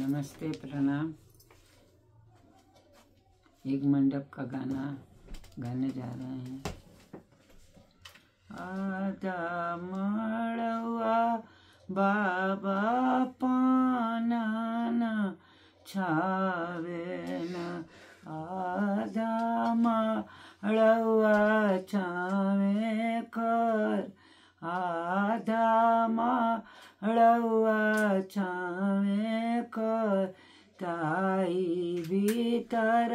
नमस्ते, प्रणाम। एक मंडप का गाना गाने जा रहे हैं। आधा मड़वा बाबा पाना छावे न, आधा मड़वा छावे कर, आधा मड़वा छावे कर, ताई भीतर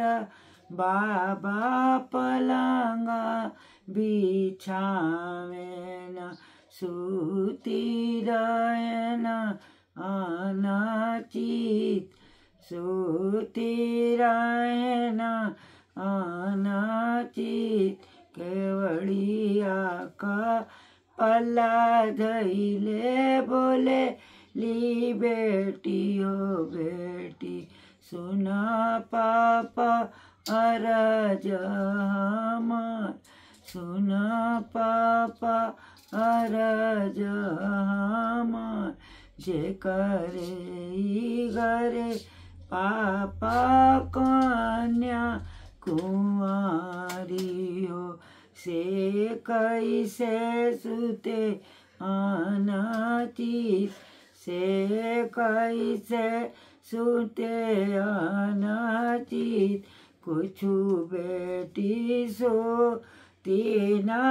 बाबा पलंग बिछावे न, सूती रहे न अनचित, सूती रहे न अनचित, केवड़िया का पल्ला धइले बोले ली बेटी हो बेटी, सुना पापा अरज हमर, सुना पापा अरज हमर, जे करे घरे पापा कन्या कुंवारी हो, से कैसे सुते अनचित, से कैसे सुते अनचित, कुछु बेटी सोती ना,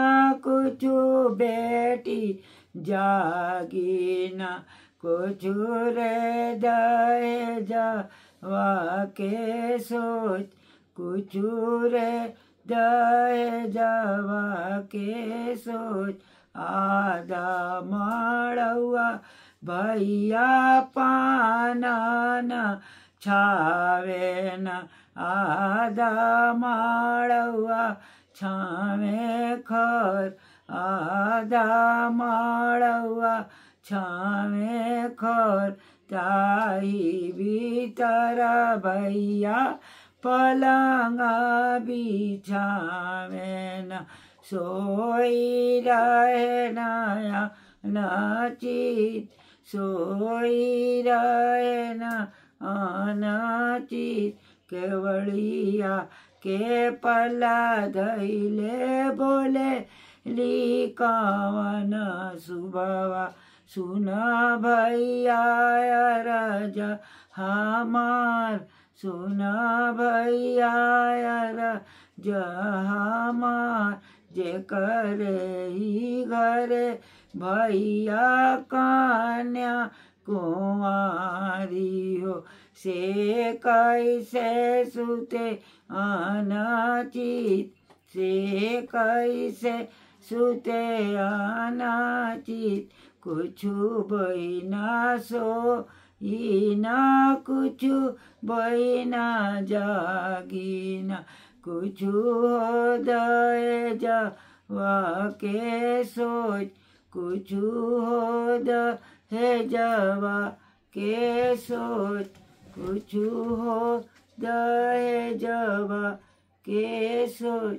कुछु बेटी जागी ना, कुछु रे दहेजवा के सोच, कुछु रे दहेजवा के सोच, आधा मड़वा भैया पाना न छावे न, आधा मड़वा छावे खर, आधा मड़वा छावे खर, ताई भीतर भैया पलंग बिछावे न, सोई रहे नया अनचित, सोई रहे न अनचित, केवड़िया के पल्ला धइले बोले ली कवन सुबवा, सुना भैया अरज हमार, सुना भैया अरज हमार, जे करे ही घरे भैया कन्या कुंवारी हो, से कैसे सुते अनचित, से कैसे सुते अनचित, कुछु बहिना सोई ना, कुछु बहिना जागी ना, कुछु हो दहेजवा के सोच, कुछु हो दहेजवा के सोच, कुछु हो दहेजवा के सोच।